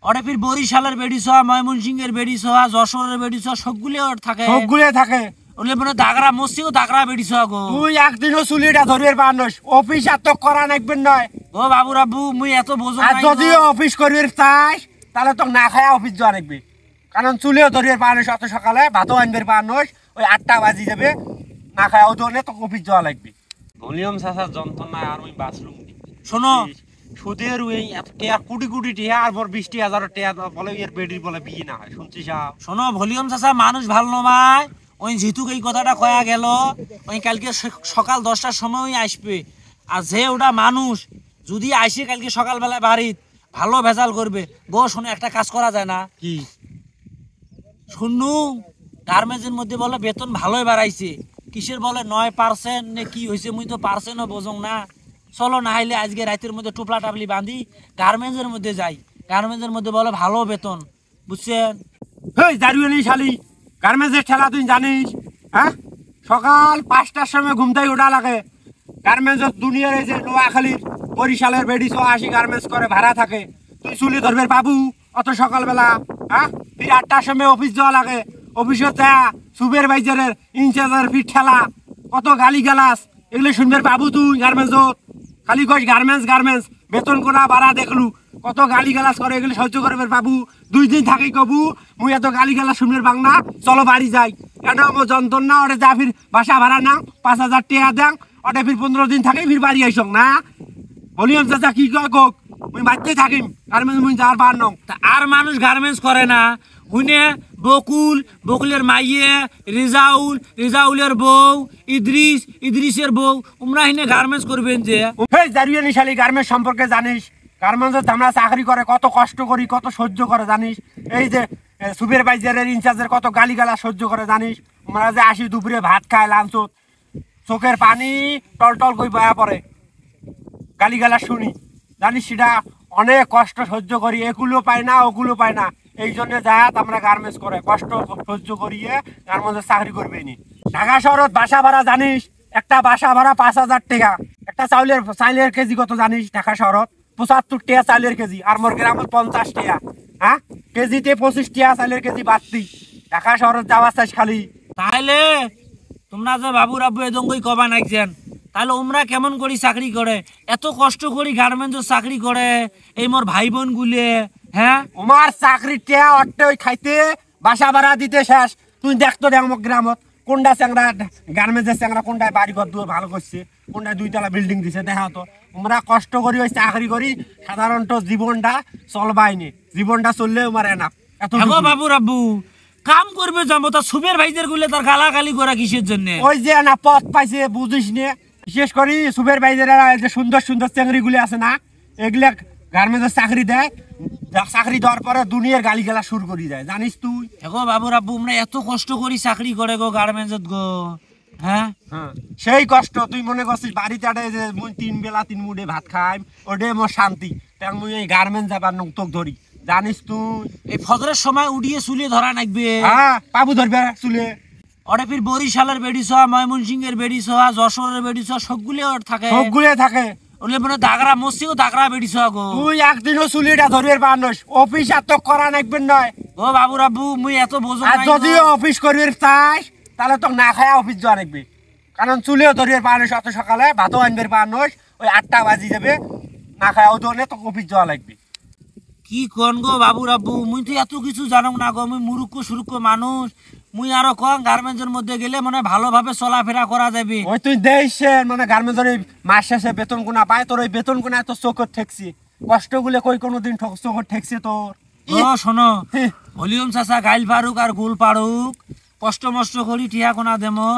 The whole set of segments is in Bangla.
ওরে ফির বরিশালের বেড়ি সহা, ময়মনসিংহের বেড়ি সহা, যশোরের বেড়ি সহা সবগুলো থাকে। সবগুলো থাকে। ওলে মনে দাগরা মসজিদও দাগরা বেড়ি সহা গো। তুই একদিনও চুলিটা ধরিয়ে পারনস, অফিস এত করা নাকবেন নয়। ও বাবু রাব্বু মুই এত বোঝো আর নাই যদি গো। অফিস করিয়ে চাস তাহলে তো না খায় অফিস যাওয়া লাগবে, কারণ চুলিও ধরিয়ে পারনস অত সকালে, ভাতও আনবে পারনস, ওই 8টা বাজি যাবে, না খায় ওজনে তো অফিস যাওয়া লাগবে। ভলিউম চাচার যন্ত্রণায় আর ওই বাথরুম শোনো সুদের ওই এত টিয়া কোটি কোটি টিয়া আর বড় 20,000 টিয়া বলে এর বেডির বলে বিয়ে না হয়, শুনছিস? শোনো ভলিউম চাচা মানুষ ভালো নয়। ওই জিতুক এই কথাটা কয়া গেল, ওই কালকে সকাল 10টার সময় আসবে। আর যে ওটা মানুষ যদি আসে কালকে সকালবেলা বাড়িত ভালো ভেজাল করবে গো। শোনো একটা কাজ করা যায় না কি শুনু, গার্মেন্টসের মধ্যে বলে বেতন ভালোই বাড়াইছে, কিসের বলে 9% নে কি হয়েছে, মুই তো পার্সেন্টও বোঝং না। চলো না হইলে আজকে রাতের মধ্যে টুপলা টাপলি বাঁধি গার্মেন্টসের মধ্যে যাই। গার্মেন্টসের মধ্যে বলে ভালো বেতন, বুঝছেন? হেই দাঁড়িয়ে নেই শালি, গার্মেন্টসের ঠেলা তুই জানিস? হ্যাঁ, সকাল 5টার সময় ঘুমতাই ওঠা লাগে। গার্মেন্টস দুনিয়ার এই যে নোয়াখালীর বরিশালের বেডি 180 গার্মেন্টস করে ভাড়া থাকে, তুই চুলি ধরবে বাবু অত সকালবেলা? হ্যাঁ, ফির 8টার সময় অফিস যাওয়া লাগে। অফিসে যা সুপারভাইজারের ইনচার্জের ফির ঠেলা, কত গালি গালাস, এগুলো শুনবে বাবু তুই? গার্মেন্টস খালি কইস গার্মেন্টস গার্মেন্টস, বেতন কোনা বাড়া দেখলু, কত গালি গালাস করে, এগুলো সহ্য করবে বাবু? 2 দিন থাকি কবু মুই এত গালি গালাস শুনবে বাংলা, চলো বাড়ি যাই। কেন আমার যন্ত্রণা, ওটা যা ফির বাসা ভাড়া না 5,000 টাকা দেন, ওটা ফির 15 দিন থাকি ফির বাড়ি আইসং না। বলিম চাচা কি কয় কোক, মুই বাড়তে থাকিম, গার্মেন্টস মুই যাওয়ার বার নং। তা আর মানুষ গার্মেন্টস করে না? হুনে বকুল, বকুলের মাইয়ে, রিজাউলের বউ, ইদ্রিসের বউ, উমরা হিনে গার্মেন্টস করবেন যে? হেই দাঁড়িয়ে নি শালি, গার্মেন্টস সম্পর্কে জানিস? গার্মেন্টসে আমরা চাকরি করে কত কষ্ট করি, কত সহ্য করে জানিস? এই যে সুপারভাইজারের ইনচার্জের কত গালি গালা সহ্য করে জানিস? আমরা যে আসি দুপুরে ভাত খায় লাঞ্চত, চোখের পানি টলটল করে বয়া পড়ে, গালি গালা শুনি, জানিস? সেটা অনেক কষ্ট সহ্য করি, এগুলো পাই না ওগুলো পাই না, এই জন্য যাত আমরা গার্মেন্টস করে কষ্ট সহ্য করিয়ে গার্মেন্টসে চাকরি করবে নি। ঢাকা শহরত বাসা ভাড়া জানিস? একটা বাসা ভাড়া 5,000 টাকা। একটা চাউলের কেজি কত জানিস? ঢাকা শহরত 75 টাকা চাউলের কেজি, আর মোর গ্রামত 50 টাকা। হ্যাঁ, কেজিতে 25 টাকা চাউলের কেজি বাড়তি। ঢাকা শহরত যাওয়া চাস খালি। তাহলে তোমরা যে বাবু রাব্বু এদঙ্গই কবা নাকছেন, তাহলে ওমরা কেমন করি চাকরি করে? এত কষ্ট করি গার্মেন্টস চাকরি করে এই মোর ভাই বোন গুলে। হ্যাঁ, আমার চাকরির টেয়া অট্টে ওই খাইতে বাসা ভাড়া দিতে শেষ। তুই দেখতো দেখ আমার গ্রামত কোনটা চ্যাংরা গার্মেন্টসের চ্যাংরা, কোনটায় বাড়ি ঘর দুয়ার ভালো করছে, কোনটায় 2 তলা বিল্ডিং দিছে, দেখা তো। আমরা কষ্ট করি ওই চাকরি করি, সাধারণত জীবনটা চলবাইনি, জীবনটা চললে আমার এনাফ। এত হ্যাঁ বাবু রাব্বু কাম করবে যাবো, তা সুপের ভাইদের গুলে তার গালাগালি করা কিসের জন্য? ওই যে না পথ পাইছে বুঝিস নে, বিশেষ করি সুপারভাইজাররা যে সুন্দর সুন্দর চ্যাংরিগুলি আছে না, এগুলা গার্মেন্টসের চাকরি দেয়, চাকরি দেওয়ার পরে দুনিয়ার গালি গালা শুরু করে দেয়, জানিস তুই? গো বাবু রাব্বু আমরা এত কষ্ট করি চাকরি করে গো গার্মেন্টস গো। হ্যাঁ, সেই কষ্ট তুই মনে করছিস বাড়িতে যে মুই 3 বেলা 3 মুঠে ভাত খাই, ওটাই মোর শান্তি। তাই মুই এই গার্মেন্টস যাবার তোক ধরি, জানিস তুই? এই ফজরের সময় উড়িয়ে চুলে ধরা নাকবে। হ্যাঁ, পাবু ধরবে চুলে। ওরে ফির বরিশালের বেড়ি সহা, ময়মনসিংহের বেড়ি সহা, যশোরের বেড়ি সহা সবগুলো থাকে। সবগুলো থাকে। ওলে মনে দাগরা মসজিদও দাগরা বেড়ি সহা গো। তুই একদিনও চুলিটা ধরিয়ে পারনস, অফিস এত করা নাকবেন নয়। ও বাবু রাব্বু মুই এত বোঝো আর নাই যদি গো। অফিস করিয়ে চাস তাহলে তো না খায় অফিস যাওয়া নাকবে, কারণ চুলেও ধরিয়ে পারনস অত সকালে, ভাতও আনবে পারনস, ওই 8টা বাজি যাবে, না খায় ও ধরলে তো অফিস যাওয়া লাগবে। কি কোন গো বাবু রাব্বু, মুই তো এত কিছু জানো না গো, মুই মুরুক্ষ সুরুক্ষ মানুষ। মুই আরো কম গার্মেন্টসের মধ্যে গেলে মনে হয় ভালোভাবে চলাফেরা করা যাবে। ওই তুই দেশ মানে গার্মেন্টসের মাস শেষে বেতন কোনা পায়, তোর ওই বেতন কোনা এত চোখত ঠেকছি, কষ্টগুলো কই কোনোদিন চোখত ঠেকছে তোর? ও শোনো, ভলিউম চাচা গাইল পারুক আর গুল পারুক, কষ্ট মষ্ট করি টিয়া কোনা দেমো,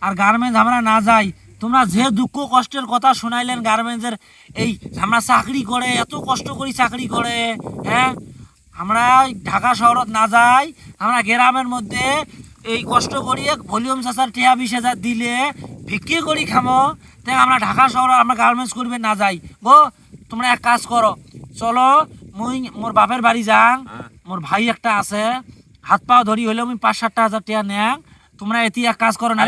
আর গার্মেন্টস আমরা না যাই। তোমরা যে দুঃখ কষ্টের কথা শোনাইলেন গার্মেন্টসের, এই আমরা চাকরি করে এত কষ্ট করি চাকরি করে, হ্যাঁ আমরা ঢাকা শহরত না যাই, আমরা গ্রামের মধ্যে এই কষ্ট করিয়ে ভলিউম চাচার টিয়া 20,000 দিলে বিক্রি করি খামো, তাই আমরা ঢাকা শহর আমরা গার্মেন্টস করবে না যাই গো। তোমরা এক কাজ করো, চলো মুই মোর বাপের বাড়ি যাং, মোর ভাই একটা আছে, হাত পাও ধরি হইলে আমি 5-7 হাজার টাকা নেন। তোমরা এটি এক কাজ করো না,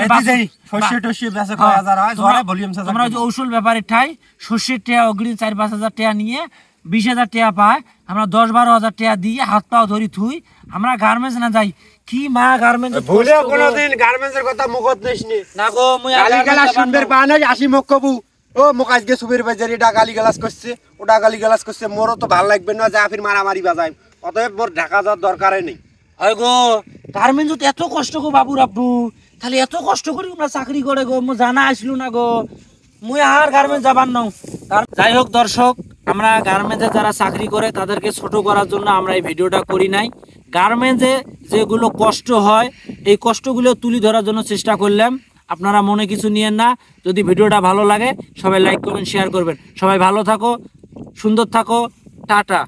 তোমরা ওই যে ঔষধ ব্যাপারের ঠাই শস্যের টাকা অগ্রিম 4-5 হাজার টাকা নিয়ে 20,000 টাকা পায়, আমরা 10-12,000 টাকা দিয়ে হাত পাও ধরি থুই, আমরা গার্মেন্টস না যাই। কি মা গার্মেন্টস ভুলে কোনোদিন গার্মেন্টসের কথা মুখত নিসনি। না গো, মুই আর গালি গালাস গার্মেন্টস শুনবে যাবার না। পায় না, আসি মুখ কবু ও মুখ আজকে সুবির বাজারে এটা গালি গালাস করছে, ওটা গালি গালাস করছে, মোরও তো ভাল লাগবে না, যা ফির মারামারি বাজায়, অতএব মোর ঢাকা যাওয়ার দরকারই নেই। ওই গো গার্মেন্টস এত কষ্ট গো বাবুর আব্বু, তাহলে এত কষ্ট করি আমরা চাকরি করে গো, মু জানা আসলো না গো, মুই আর গার্মেন্টস যাবার নাও। যাই হোক দর্শক, আমরা গার্মেন্টসে যারা চাকরি করে তাদেরকে ছোট করার জন্য আমরা এই ভিডিওটা করি নাই। গার্মেন্টসে যেগুলো কষ্ট হয় এই কষ্টগুলো তুলে ধরার জন্য চেষ্টা করলাম। আপনারা মনে কিছু নিয়েন না। যদি ভিডিওটা ভালো লাগে সবাই লাইক করবেন, শেয়ার করবেন। সবাই ভালো থাকো, সুন্দর থাকো, টাটা।